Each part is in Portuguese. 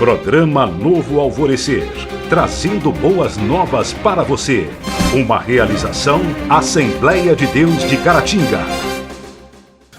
Programa Novo Alvorecer, trazendo boas novas para você. Uma realização Assembleia de Deus de Caratinga.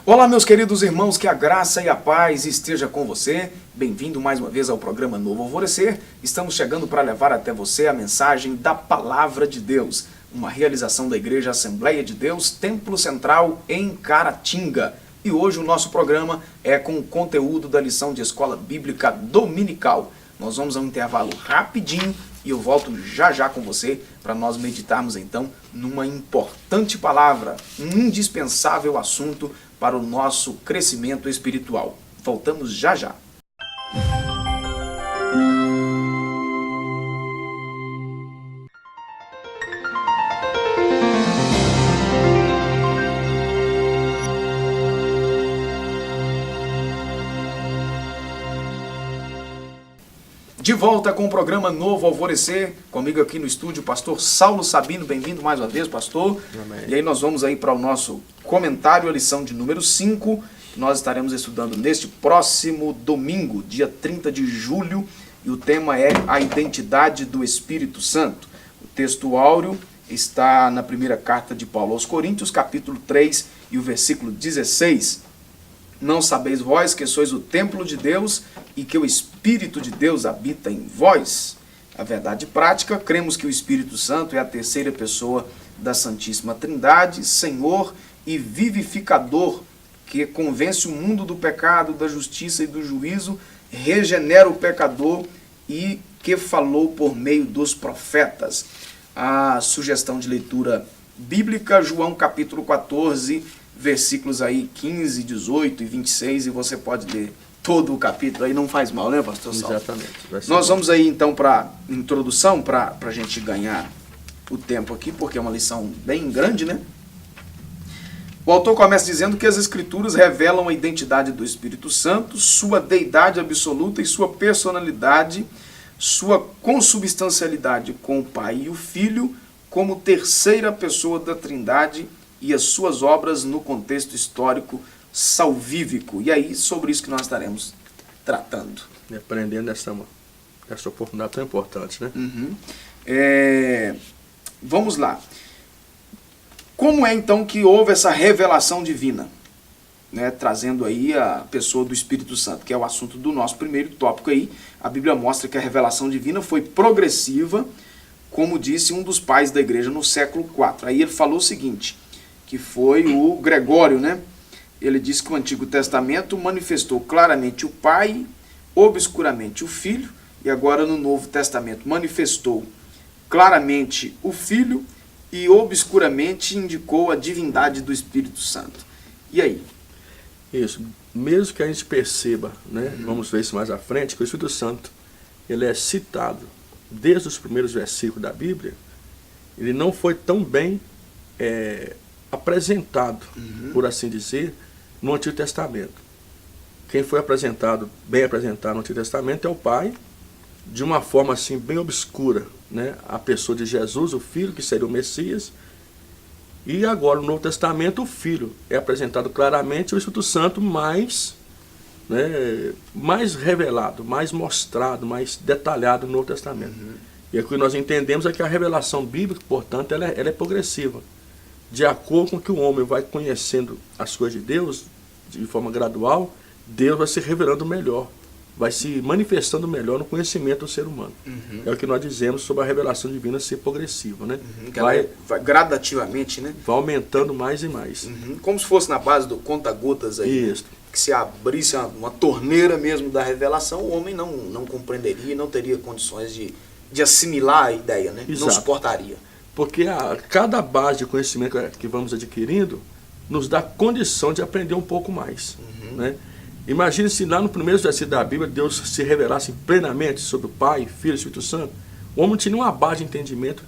Olá, meus queridos irmãos, que a graça e a paz esteja com você. Bem-vindo mais uma vez ao programa Novo Alvorecer. Estamos chegando para levar até você a mensagem da Palavra de Deus, uma realização da Igreja Assembleia de Deus, Templo Central em Caratinga. E hoje o nosso programa é com o conteúdo da lição de Escola Bíblica Dominical. Nós vamos a um intervalo rapidinho e eu volto já com você para nós meditarmos então numa importante palavra, um indispensável assunto para o nosso crescimento espiritual. Voltamos já. De volta com o programa Novo Alvorecer, comigo aqui no estúdio, pastor Saulo Sabino. Bem-vindo mais uma vez, pastor. Amém. E aí nós vamos aí para o nosso comentário, a lição de número 5, que nós estaremos estudando neste próximo domingo, dia 30 de julho, e o tema é a identidade do Espírito Santo. O texto áureo está na primeira carta de Paulo aos Coríntios, capítulo 3 e o versículo 16. Não sabeis vós que sois o templo de Deus e que o Espírito de Deus habita em vós? A verdade prática, cremos que o Espírito Santo é a terceira pessoa da Santíssima Trindade, Senhor e vivificador, que convence o mundo do pecado, da justiça e do juízo, regenera o pecador e que falou por meio dos profetas. A sugestão de leitura bíblica, João capítulo 14, versículos aí 15, 18 e 26, e você pode ler todo o capítulo aí, não faz mal, né, pastor Saulo? Exatamente. Nós vamos aí então para introdução, para a gente ganhar o tempo aqui, porque é uma lição bem grande, né? O autor começa dizendo que as Escrituras revelam a identidade do Espírito Santo, sua deidade absoluta e sua personalidade, sua consubstancialidade com o Pai e o Filho, como terceira pessoa da Trindade, e as suas obras no contexto histórico salvífico. E aí, sobre isso que nós estaremos tratando. E aprendendo essa oportunidade tão importante, né? Vamos lá. Como é então que houve essa revelação divina? Né, trazendo aí a pessoa do Espírito Santo, que é o assunto do nosso primeiro tópico aí. A Bíblia mostra que a revelação divina foi progressiva, como disse um dos pais da igreja no século IV. Aí ele falou o seguinte, que foi o Gregório, né? Ele disse que o Antigo Testamento manifestou claramente o Pai, obscuramente o Filho, e agora no Novo Testamento manifestou claramente o Filho e obscuramente indicou a divindade do Espírito Santo. E aí? Isso. Mesmo que a gente perceba, né? Vamos ver isso mais à frente, que o Espírito Santo ele é citado desde os primeiros versículos da Bíblia, ele não foi tão bem apresentado, por assim dizer, no Antigo Testamento. Quem foi bem apresentado no Antigo Testamento é o Pai, de uma forma assim bem obscura, né? A pessoa de Jesus, o Filho, que seria o Messias, e agora no Novo Testamento o Filho é apresentado claramente, e o Espírito Santo mais revelado, mais mostrado, mais detalhado no Novo Testamento. E o que nós entendemos é que a revelação bíblica, portanto, ela é progressiva. De acordo com que o homem vai conhecendo as coisas de Deus, de forma gradual, Deus vai se revelando melhor, vai se manifestando melhor no conhecimento do ser humano. É o que nós dizemos sobre a revelação divina ser progressiva, né? Vai gradativamente, né? Vai aumentando mais e mais. Como se fosse na base do conta-gotas aí. Isso. Que se abrisse uma torneira mesmo da revelação, o homem não compreenderia, não teria condições de assimilar a ideia, né? Exato. Não suportaria. Porque cada base de conhecimento que vamos adquirindo nos dá condição de aprender um pouco mais. Né? Imagine se lá no primeiro versículo da Bíblia Deus se revelasse plenamente sobre o Pai, Filho e Espírito Santo. O homem não tinha uma base de entendimento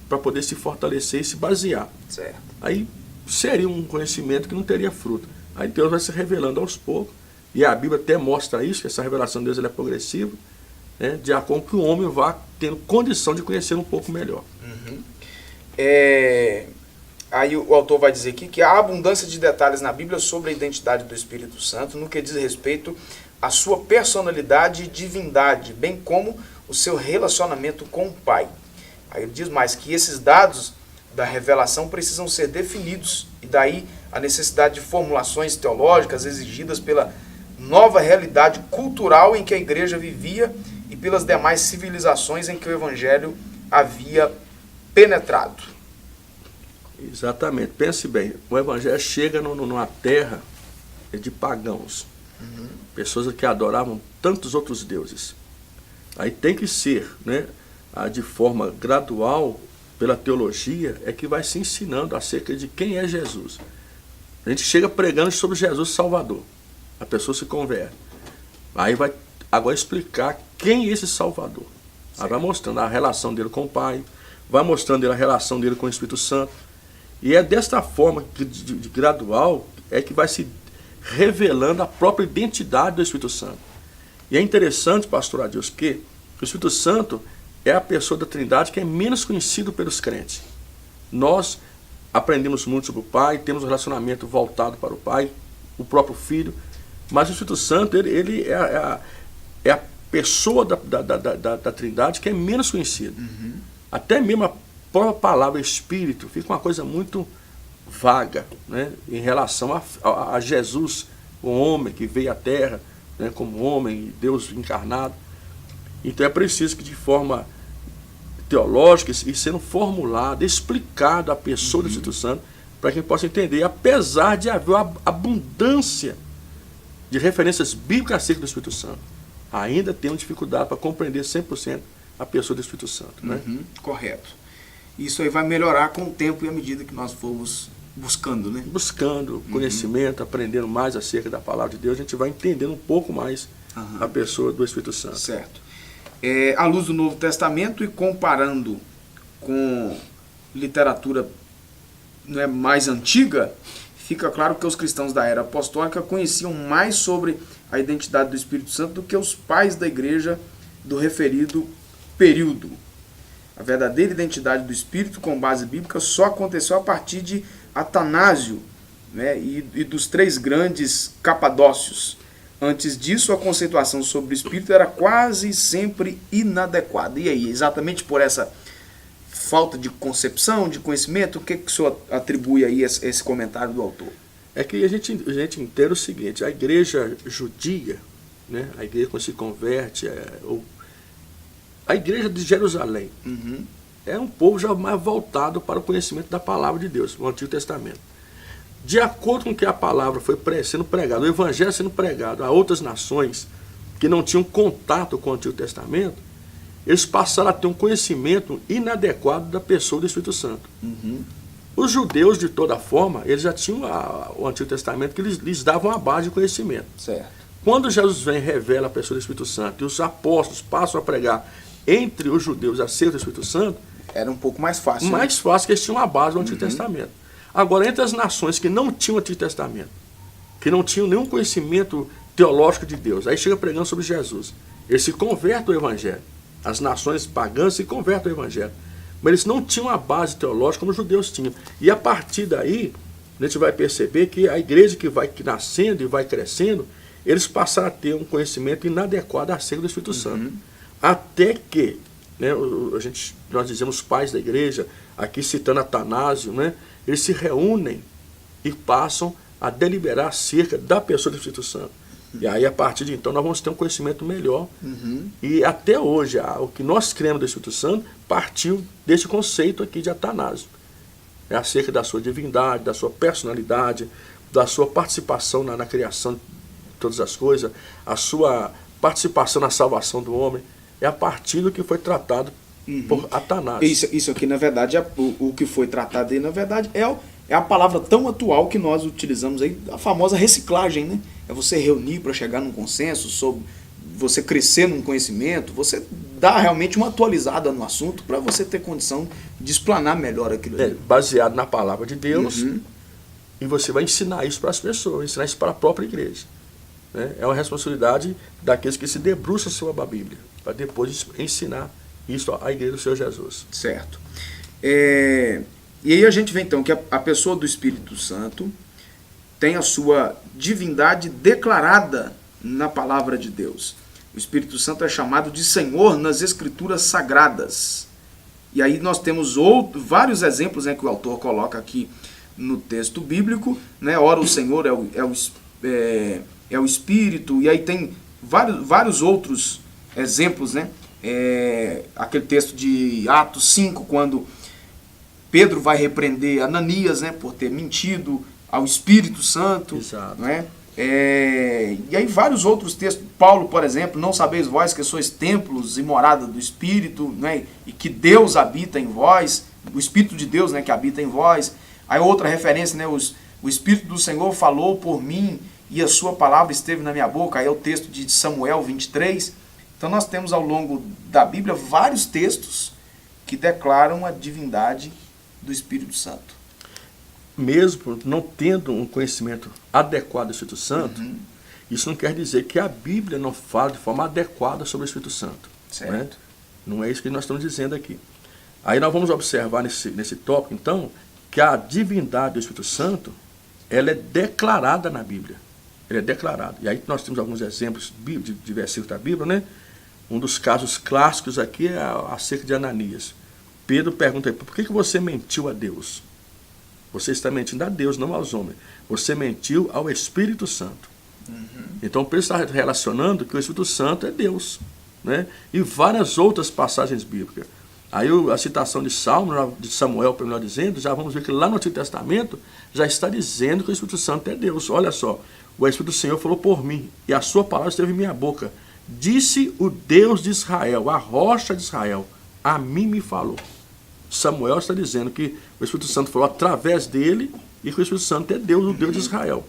para poder se fortalecer e se basear. Certo. Aí seria um conhecimento que não teria fruto. Aí Deus vai se revelando aos poucos. E a Bíblia até mostra isso, que essa revelação de Deus ela é progressiva, né? De acordo com que o homem vá tendo condição de conhecer um pouco melhor. Aí o autor vai dizer aqui que há abundância de detalhes na Bíblia sobre a identidade do Espírito Santo no que diz respeito a sua personalidade e divindade, bem como o seu relacionamento com o Pai. Aí ele diz mais que esses dados da revelação precisam ser definidos, e daí a necessidade de formulações teológicas exigidas pela nova realidade cultural em que a igreja vivia e pelas demais civilizações em que o evangelho havia penetrado. Exatamente. Pense bem, o evangelho chega numa terra de pagãos, pessoas que adoravam tantos outros deuses. Aí tem que ser, né, de forma gradual, pela teologia, é que vai se ensinando acerca de quem é Jesus. A gente chega pregando sobre Jesus Salvador. A pessoa se converte. Aí vai agora explicar quem é esse Salvador. Aí vai mostrando a relação dele com o Pai, vai mostrando a relação dele com o Espírito Santo. E é desta forma, de gradual, é que vai se revelando a própria identidade do Espírito Santo. E é interessante, pastor Adilson, que o Espírito Santo é a pessoa da Trindade que é menos conhecido pelos crentes. Nós aprendemos muito sobre o Pai, temos um relacionamento voltado para o Pai, o próprio Filho, mas o Espírito Santo ele é a pessoa da Trindade que é menos conhecida. Até mesmo a própria palavra Espírito fica uma coisa muito vaga, né, em relação a Jesus, o homem que veio à Terra, né, como homem, Deus encarnado. Então é preciso que de forma teológica e sendo formulada, explicada a pessoa do Espírito Santo, para que a gente possa entender, apesar de haver uma abundância de referências bíblicas acerca do Espírito Santo, ainda temos dificuldade para compreender 100% a pessoa do Espírito Santo. Né? Correto. Isso aí vai melhorar com o tempo e à medida que nós formos buscando, né? Buscando conhecimento, aprendendo mais acerca da palavra de Deus, a gente vai entendendo um pouco mais a pessoa do Espírito Santo. Certo. À luz do Novo Testamento e comparando com literatura, né, mais antiga, fica claro que os cristãos da era apostólica conheciam mais sobre a identidade do Espírito Santo do que os pais da igreja do referido período. A verdadeira identidade do Espírito com base bíblica só aconteceu a partir de Atanásio, né, e dos três grandes capadócios. Antes disso, a conceituação sobre o Espírito era quase sempre inadequada. E aí, exatamente por essa falta de concepção, de conhecimento, o que o senhor atribui aí a esse comentário do autor? É que a gente entende o seguinte, a igreja judia, né, a igreja quando se converte, a igreja de Jerusalém, é um povo já mais voltado para o conhecimento da palavra de Deus, no Antigo Testamento. De acordo com que a palavra foi sendo pregada, o evangelho sendo pregado a outras nações que não tinham contato com o Antigo Testamento, eles passaram a ter um conhecimento inadequado da pessoa do Espírito Santo. Os judeus, de toda forma, eles já tinham o Antigo Testamento que lhes davam a base de conhecimento. Certo. Quando Jesus vem e revela a pessoa do Espírito Santo e os apóstolos passam a pregar entre os judeus acerca do Espírito Santo, era um pouco mais fácil. Mais fácil, que eles tinham a base do Antigo Testamento. Agora, entre as nações que não tinham o Antigo Testamento, que não tinham nenhum conhecimento teológico de Deus, aí chega pregando sobre Jesus, eles se convertem ao Evangelho. As nações pagãs se convertem ao Evangelho. Mas eles não tinham a base teológica como os judeus tinham. E a partir daí, a gente vai perceber que a igreja que vai nascendo e vai crescendo, eles passaram a ter um conhecimento inadequado acerca do Espírito Santo. Até que, né, nós dizemos pais da igreja, aqui citando Atanásio, né, eles se reúnem e passam a deliberar acerca da pessoa do Espírito Santo. E aí, a partir de então, nós vamos ter um conhecimento melhor. E até hoje, o que nós cremos do Espírito Santo partiu desse conceito aqui de Atanásio. É acerca da sua divindade, da sua personalidade, da sua participação na criação de todas as coisas, a sua participação na salvação do homem. É a partir do que foi tratado por Atanásio. Isso aqui, na verdade, o que foi tratado aí, na verdade, é a palavra tão atual que nós utilizamos aí, a famosa reciclagem, né? É você reunir para chegar num consenso, sobre você crescer num conhecimento, você dá realmente uma atualizada no assunto para você ter condição de explanar melhor aquilo ali. Baseado na palavra de Deus, e você vai ensinar isso para as pessoas, ensinar isso para a própria igreja. Né? É uma responsabilidade daqueles que se debruçam sobre a Bíblia, para depois ensinar isso à igreja do Senhor Jesus. Certo. E aí a gente vê então que a pessoa do Espírito Santo tem a sua divindade declarada, na palavra de Deus. O Espírito Santo é chamado de Senhor nas Escrituras Sagradas. E aí nós temos vários exemplos, né, que o autor coloca aqui no texto bíblico, né? Ora, o Senhor é o Espírito, e aí tem vários outros exemplos, né? Aquele texto de Atos 5, quando Pedro vai repreender Ananias, né, por ter mentido ao Espírito Santo. Exato. Né? E aí vários outros textos. Paulo, por exemplo, não sabeis vós que sois templos e morada do Espírito, né, e que Deus habita em vós, o Espírito de Deus, né, que habita em vós. Aí outra referência, né, o Espírito do Senhor falou por mim e a sua palavra esteve na minha boca. Aí é o texto de Samuel 23. Então nós temos ao longo da Bíblia vários textos que declaram a divindade do Espírito Santo. Mesmo não tendo um conhecimento adequado do Espírito Santo, isso não quer dizer que a Bíblia não fala de forma adequada sobre o Espírito Santo. Certo. Né? Não é isso que nós estamos dizendo aqui. Aí nós vamos observar nesse tópico, então, que a divindade do Espírito Santo, ela é declarada na Bíblia. Ela é declarada. E aí nós temos alguns exemplos de versículos da Bíblia, né? Um dos casos clássicos aqui é acerca de Ananias. Pedro pergunta aí, por que você mentiu a Deus? Você está mentindo a Deus, não aos homens. Você mentiu ao Espírito Santo. Então Pedro está relacionando que o Espírito Santo é Deus. Né? E várias outras passagens bíblicas. Aí a citação de Samuel, para melhor dizendo, já vamos ver que lá no Antigo Testamento já está dizendo que o Espírito Santo é Deus. Olha só, o Espírito do Senhor falou por mim, e a sua palavra esteve em minha boca. Disse o Deus de Israel, a rocha de Israel, a mim me falou. Samuel está dizendo que o Espírito Santo falou através dele e que o Espírito Santo é Deus, o Deus de Israel.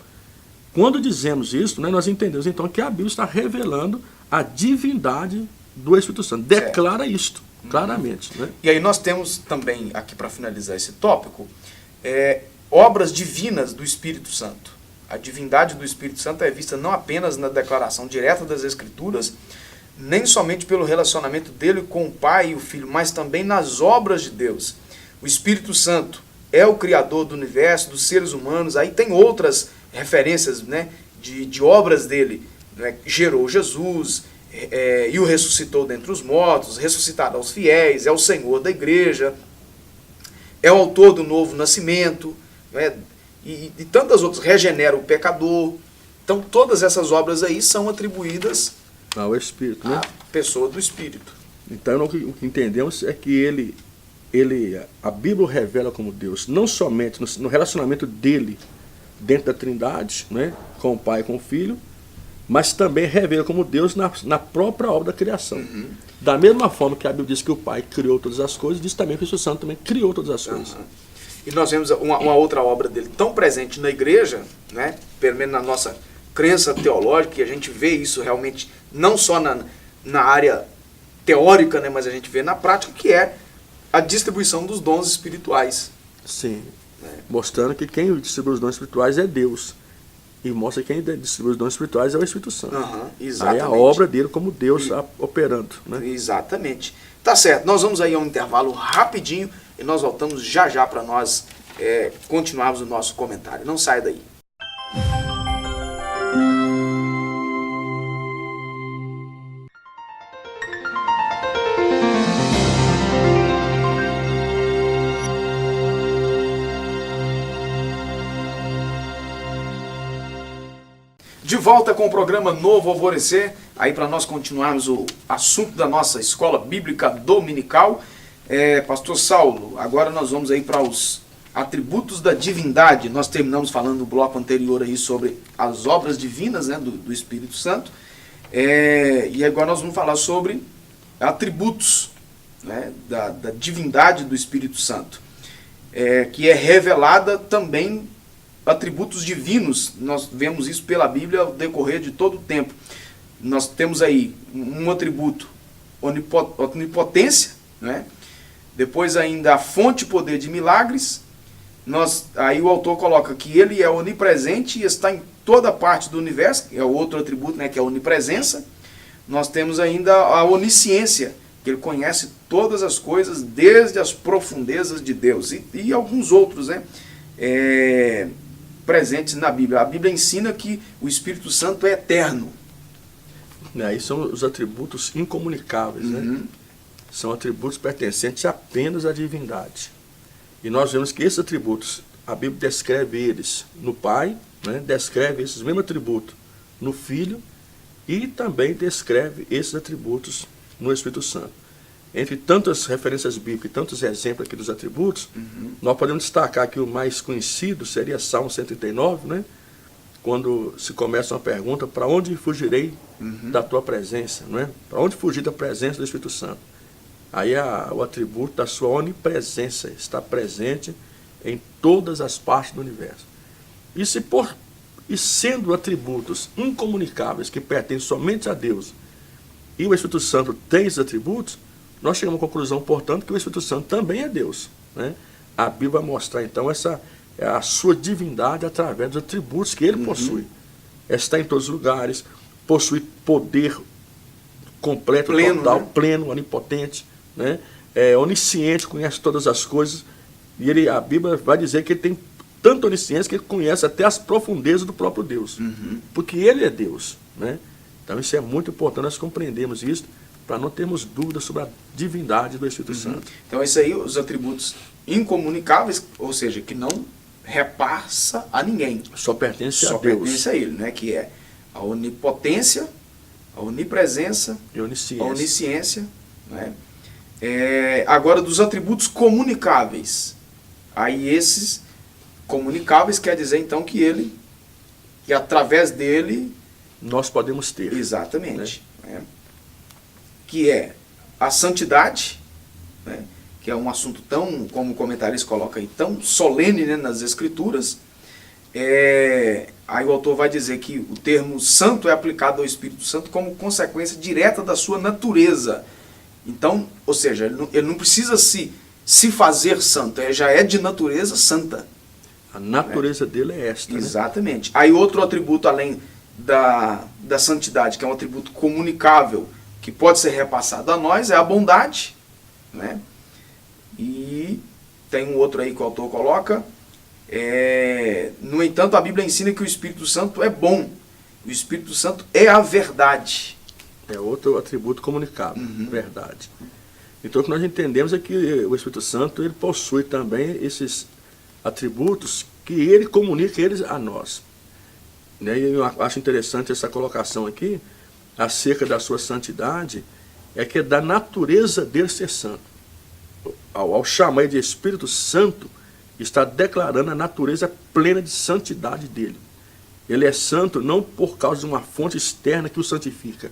Quando dizemos isso, né, nós entendemos então que a Bíblia está revelando a divindade do Espírito Santo. Declara isto claramente. Né? E aí nós temos também, aqui para finalizar esse tópico, obras divinas do Espírito Santo. A divindade do Espírito Santo é vista não apenas na declaração direta das Escrituras, nem somente pelo relacionamento dele com o Pai e o Filho, mas também nas obras de Deus. O Espírito Santo é o Criador do universo, dos seres humanos. Aí tem outras referências, né, de obras dele. Né? Gerou Jesus, e o ressuscitou dentre os mortos, ressuscitará os fiéis, é o Senhor da igreja, é o autor do novo nascimento, né? e tantas outras, regenera o pecador. Então todas essas obras aí são atribuídas ao Espírito, né? à pessoa do Espírito. Então o que entendemos é que a Bíblia revela como Deus, não somente no relacionamento dele dentro da Trindade, né, com o Pai e com o Filho, mas também revela como Deus na própria obra da criação. Da mesma forma que a Bíblia diz que o Pai criou todas as coisas, diz também que o Espírito Santo também criou todas as coisas. E nós vemos uma outra obra dele tão presente na igreja, né, pelo menos na nossa crença teológica, que a gente vê isso realmente não só na área teórica, né, mas a gente vê na prática, que é a distribuição dos dons espirituais. Sim, mostrando que quem distribui os dons espirituais é Deus. E mostra que quem distribui os dons espirituais é o Espírito Santo. Exatamente. Aí é a obra dele como Deus operando. Né? Exatamente. Tá certo, nós vamos aí a um intervalo rapidinho e nós voltamos já para nós continuarmos o nosso comentário. Não saia daí. De volta com o programa Novo Alvorecer, aí para nós continuarmos o assunto da nossa escola bíblica dominical. Pastor Saulo, agora nós vamos aí para os atributos da divindade. Nós terminamos falando no bloco anterior aí sobre as obras divinas, né, do Espírito Santo. E agora nós vamos falar sobre atributos, né, da divindade do Espírito Santo, que é revelada também atributos divinos. Nós vemos isso pela Bíblia ao decorrer de todo o tempo. Nós temos aí um atributo, onipotência, né? Depois ainda a fonte e poder de milagres. Aí o autor coloca que ele é onipresente e está em toda parte do universo, que é o outro atributo, né, que é a onipresença. Nós temos ainda a onisciência, que ele conhece todas as coisas desde as profundezas de Deus, e alguns outros, né, presentes na Bíblia. A Bíblia ensina que o Espírito Santo é eterno, Né? Aí são os atributos incomunicáveis, né? São atributos pertencentes apenas à divindade. E nós vemos que esses atributos, a Bíblia descreve eles no Pai, né? Descreve esses mesmos atributos no Filho e também descreve esses atributos no Espírito Santo. Entre tantas referências bíblicas e tantos exemplos aqui dos atributos, nós podemos destacar que o mais conhecido seria Salmo 139, né? Quando se começa uma pergunta: para onde fugirei da tua presença? Não é? Para onde fugir da presença do Espírito Santo? Aí o atributo da sua onipresença está presente em todas as partes do universo. E sendo atributos incomunicáveis que pertencem somente a Deus, e o Espírito Santo tem esses atributos, nós chegamos à conclusão, portanto, que o Espírito Santo também é Deus, né? A Bíblia vai mostrar, então, a sua divindade através dos atributos que ele possui. Está em todos os lugares, possui poder completo, pleno, total, né? pleno, onipotente, né? É onisciente, conhece todas as coisas. E a Bíblia vai dizer que ele tem tanta onisciência que ele conhece até as profundezas do próprio Deus. Porque ele é Deus, né? Então isso é muito importante nós compreendermos isso, para não termos dúvidas sobre a divindade do Espírito Santo. Então isso aí, os atributos incomunicáveis, ou seja, que não repassa a ninguém. Só pertence a Só Deus. pertence a ele, né? Que é a onipotência, a onipresença, E onisciência. a onisciência, né? Agora, dos atributos comunicáveis. Aí esses comunicáveis quer dizer então que através dele, Nós podemos ter. exatamente, né? Que é a santidade, né? Que é um assunto tão, como o comentarista coloca aí, tão solene, né, nas Escrituras. Aí o autor vai dizer que o termo santo é aplicado ao Espírito Santo como consequência direta da sua natureza. Então, ou seja, ele não precisa se fazer santo, ele já é de natureza santa. A natureza dele é esta. Né? Exatamente. Aí outro atributo além da santidade, que é um atributo comunicável, que pode ser repassado a nós, é a bondade, né? E tem um outro aí que o autor coloca. No entanto, a Bíblia ensina que o Espírito Santo é bom. O Espírito Santo é a verdade. É outro atributo comunicável, verdade. Então o que nós entendemos é que o Espírito Santo ele possui também esses atributos que ele comunica eles a nós. Né? E eu acho interessante essa colocação aqui, acerca da sua santidade, é que é da natureza dele ser santo. Ao chamar ele de Espírito Santo, está declarando a natureza plena de santidade dele. Ele é santo não por causa de uma fonte externa que o santifica.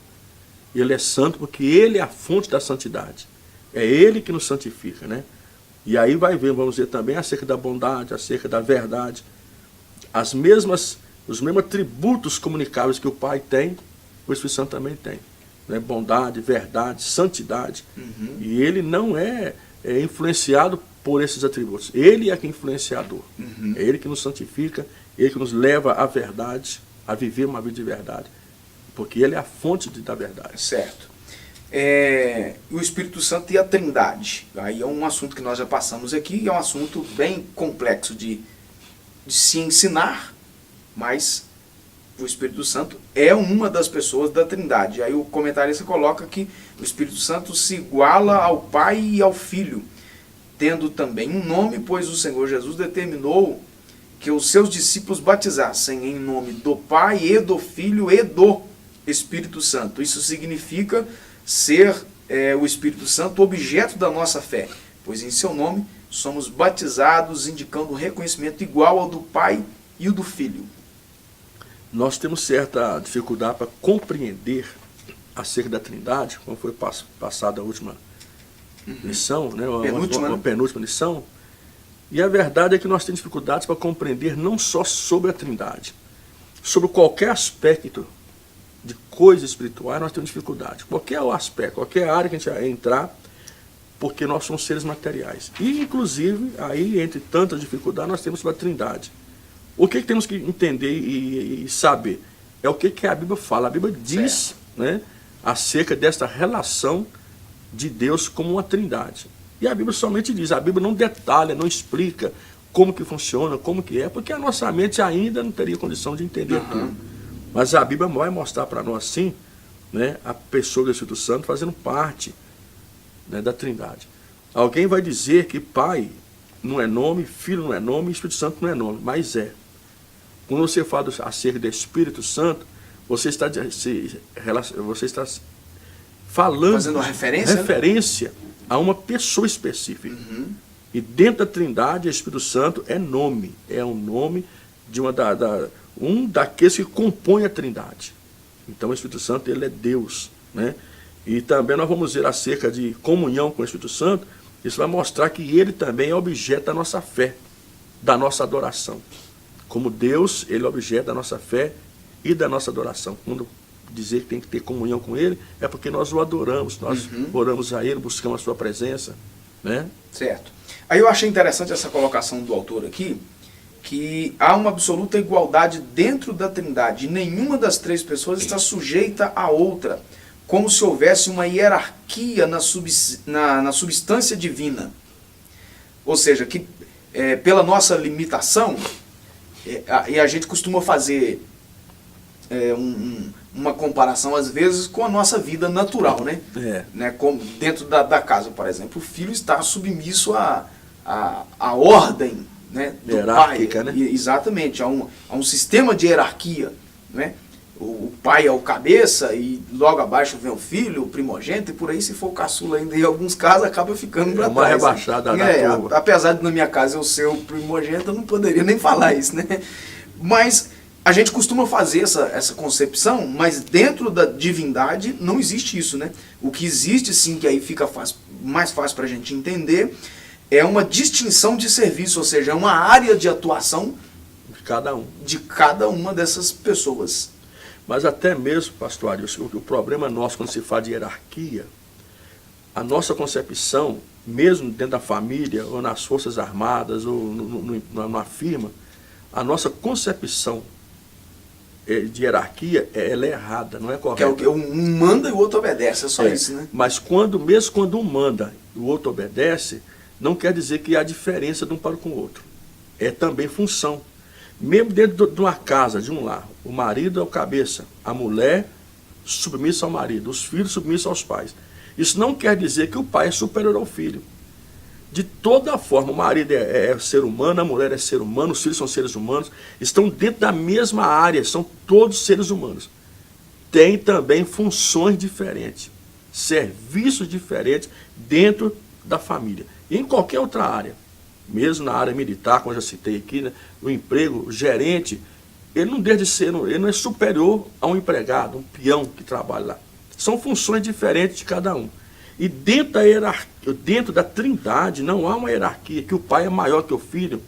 Ele é santo porque ele é a fonte da santidade. É ele que nos santifica, né? E aí vamos ver também acerca da bondade, acerca da verdade. Os mesmos atributos comunicáveis que o Pai tem, o Espírito Santo também tem. Né? Bondade, verdade, santidade. E ele não é influenciado por esses atributos. Ele é que é influenciador. É ele que nos santifica, ele que nos leva à verdade, a viver uma vida de verdade. Porque ele é a fonte da verdade. Certo. O Espírito Santo e a Trindade. Aí é um assunto que nós já passamos aqui, é um assunto bem complexo de se ensinar, mas o Espírito Santo é uma das pessoas da Trindade. Aí o comentarista coloca que o Espírito Santo se iguala ao Pai e ao Filho, tendo também um nome, pois o Senhor Jesus determinou que os seus discípulos batizassem em nome do Pai e do Filho e do Espírito Santo. Isso significa ser o Espírito Santo objeto da nossa fé, pois em seu nome somos batizados, indicando um reconhecimento igual ao do Pai e o do Filho. Nós temos certa dificuldade para compreender acerca da Trindade, como foi passada a última lição, né? Uma penúltima lição. E a verdade é que nós temos dificuldades para compreender não só sobre a Trindade, sobre qualquer aspecto de coisas espirituais nós temos dificuldade. Qualquer aspecto, qualquer área que a gente entrar, porque nós somos seres materiais. E, inclusive, aí, entre tantas dificuldades, nós temos sobre a Trindade. O que temos que entender e saber? É o que a Bíblia fala. A Bíblia diz, né, acerca desta relação de Deus como uma Trindade. E a Bíblia somente diz, a Bíblia não detalha, não explica como que funciona, como que é, porque a nossa mente ainda não teria condição de entender tudo. Mas a Bíblia vai mostrar para nós, sim, né, a pessoa do Espírito Santo fazendo parte, né, da Trindade. Alguém vai dizer que Pai não é nome, Filho não é nome, Espírito Santo não é nome, mas é. Quando você fala acerca do Espírito Santo, você está falando, fazendo uma referência, né, a uma pessoa específica. Uhum. E dentro da Trindade, o Espírito Santo é nome, é um nome de um daqueles que compõem a Trindade. Então o Espírito Santo, ele é Deus, né? E também nós vamos ver acerca de comunhão com o Espírito Santo. Isso vai mostrar que ele também é objeto da nossa fé, da nossa adoração. Como Deus, ele é objeto da nossa fé e da nossa adoração. Quando dizer que tem que ter comunhão com ele, é porque nós o adoramos, nós oramos a ele, buscamos a sua presença, né? Certo. Aí eu achei interessante essa colocação do autor aqui, que há uma absoluta igualdade dentro da Trindade, e nenhuma das três pessoas está sujeita à outra, como se houvesse uma hierarquia na substância divina. Ou seja, que pela nossa limitação, e a gente costuma fazer uma comparação às vezes com a nossa vida natural, né? Né? Como dentro da casa, por exemplo, o filho está submisso à ordem, né, do hierárquica, pai. Né? Exatamente, a um sistema de hierarquia, né? O pai é o cabeça e logo abaixo vem o filho, o primogênito, e por aí, se for o caçula ainda, em alguns casos acaba ficando para trás. Uma rebaixada da turma. Apesar de na minha casa eu ser o primogênito, eu não poderia nem falar isso, né? Mas a gente costuma fazer essa concepção, mas dentro da divindade não existe isso, né? O que existe, sim, que aí fica mais fácil para a gente entender, é uma distinção de serviço, ou seja, é uma área de atuação de cada uma dessas pessoas. Mas até mesmo, pastor Ari, o problema nosso quando se fala de hierarquia, a nossa concepção, mesmo dentro da família, ou nas Forças Armadas, ou numa firma, a nossa concepção de hierarquia, ela é errada, não é correta. Que é um manda e o outro obedece, é só isso, né? Mas mesmo quando um manda e o outro obedece, não quer dizer que há diferença de um para com o outro. É também função. Mesmo dentro de uma casa, de um lar, o marido é o cabeça, a mulher submissa ao marido, os filhos submissos aos pais. Isso não quer dizer que o pai é superior ao filho. De toda forma, o marido é ser humano, a mulher é ser humano, os filhos são seres humanos, estão dentro da mesma área, são todos seres humanos. Tem também funções diferentes, serviços diferentes dentro da família. E em qualquer outra área, mesmo na área militar, como eu já citei aqui, né, o emprego, o gerente, ele não deixa de ser, ele não é superior a um empregado, um peão que trabalha lá. São funções diferentes de cada um. E dentro da Trindade não há uma hierarquia, que o pai é maior que o filho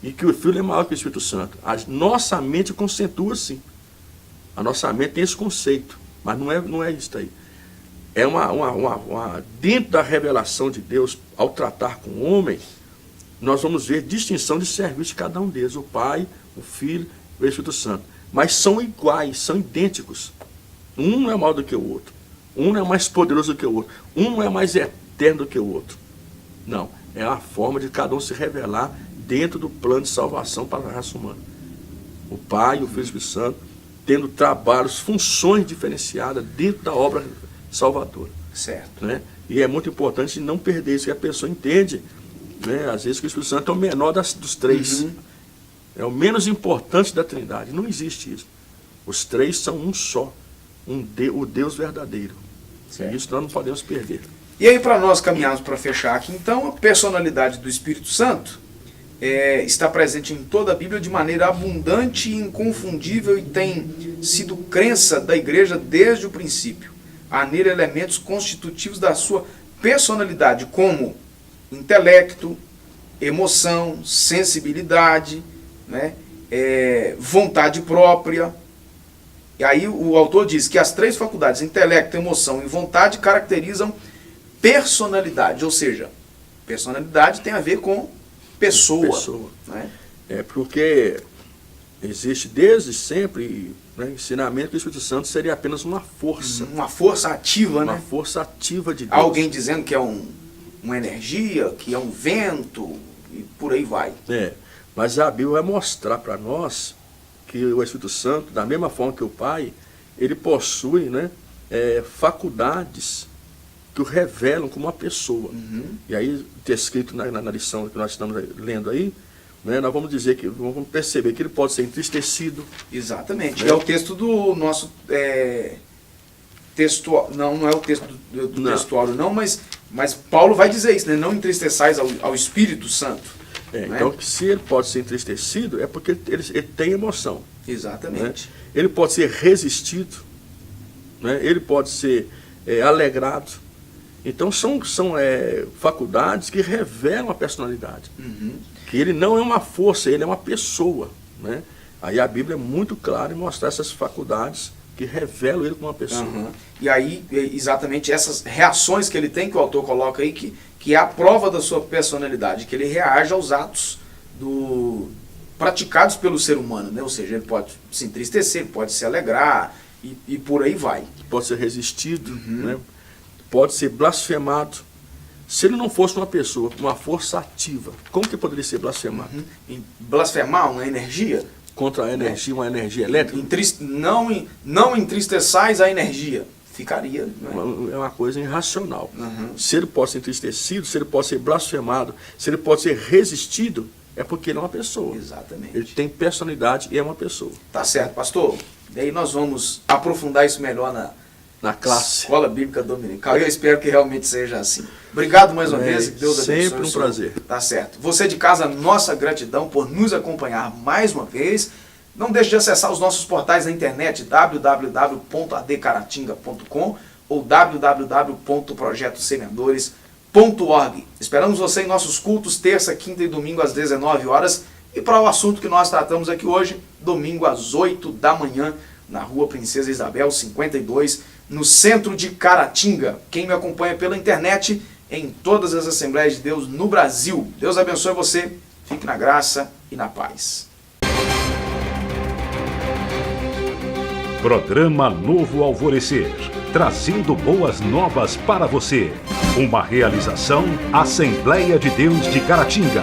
e que o filho é maior que o Espírito Santo. A nossa mente conceitua assim. A nossa mente tem esse conceito, mas não é isso aí. É dentro da revelação de Deus, ao tratar com o homem, nós vamos ver distinção de serviço de cada um deles, o Pai, o Filho e o Espírito Santo. Mas são iguais, são idênticos. Um não é maior do que o outro. Um não é mais poderoso do que o outro. Um não é mais eterno do que o outro. Não, é a forma de cada um se revelar dentro do plano de salvação para a raça humana. O Pai, o Filho e o Espírito Santo, tendo trabalhos, funções diferenciadas dentro da obra salvadora. Certo. Né? E é muito importante não perder isso, que a pessoa entende, né? Às vezes que o Espírito Santo é o menor dos três. É o menos importante da Trindade. Não existe isso. Os três são um só. O Deus verdadeiro. Certo. E isso nós não podemos perder. E aí, para nós caminharmos para fechar aqui, então, a personalidade do Espírito Santo está presente em toda a Bíblia de maneira abundante e inconfundível e tem sido crença da igreja desde o princípio. Há nele elementos constitutivos da sua personalidade, como intelecto, emoção, sensibilidade, né, vontade própria. E aí o autor diz que as três faculdades, intelecto, emoção e vontade, caracterizam personalidade. Ou seja, personalidade tem a ver com pessoa. Né? É porque existe desde sempre, né, ensinamento que o Espírito Santo seria apenas uma força. Uma força ativa, né? Uma força ativa de Deus. Alguém dizendo que é uma energia, que é um vento, e por aí vai. Mas a Bíblia vai mostrar para nós que o Espírito Santo, da mesma forma que o Pai, ele possui, né, faculdades que o revelam como uma pessoa. E aí, está escrito na lição que nós estamos lendo aí, né, nós vamos dizer vamos perceber que ele pode ser entristecido. Exatamente. Né? É o texto do nosso textual. Não é o texto do textuário, não, mas Paulo vai dizer isso, né? Não entristeçais ao Espírito Santo. Né? Então, se ele pode ser entristecido, é porque ele tem emoção. Exatamente. Né? Ele pode ser resistido, né? Ele pode ser alegrado. Então, são faculdades que revelam a personalidade. Que ele não é uma força, ele é uma pessoa. Né? Aí a Bíblia é muito clara em mostrar essas faculdades que revelam ele como uma pessoa. E aí, exatamente essas reações que ele tem, que o autor coloca aí, que é a prova da sua personalidade, que ele reage aos atos praticados pelo ser humano, né? Ou seja, ele pode se entristecer, pode se alegrar e por aí vai. Pode ser resistido, né? Pode ser blasfemado. Se ele não fosse uma pessoa, uma força ativa, como que poderia ser blasfemado? Blasfemar uma energia? Contra a energia, uma energia elétrica? Não entristeçais a energia. Ficaria. Né? É uma coisa irracional. Se ele pode ser entristecido, se ele pode ser blasfemado, se ele pode ser resistido, é porque ele é uma pessoa. Exatamente. Ele tem personalidade e é uma pessoa. Tá certo, pastor. Daí nós vamos aprofundar isso melhor na classe. Escola Bíblica Dominical. Eu espero que realmente seja assim. Obrigado mais uma vez. Que Deus abençoe. Sempre um prazer. Tá certo. Você de casa, nossa gratidão por nos acompanhar mais uma vez. Não deixe de acessar os nossos portais na internet, www.adcaratinga.com ou www.projetosemeadores.org. Esperamos você em nossos cultos, terça, quinta e domingo às 19 horas. E para o assunto que nós tratamos aqui hoje, domingo às 8 da manhã, na Rua Princesa Isabel, 52, no centro de Caratinga. Quem me acompanha pela internet, em todas as Assembleias de Deus no Brasil. Deus abençoe você, fique na graça e na paz. Programa Novo Alvorecer, trazendo boas novas para você. Uma realização Assembleia de Deus de Caratinga.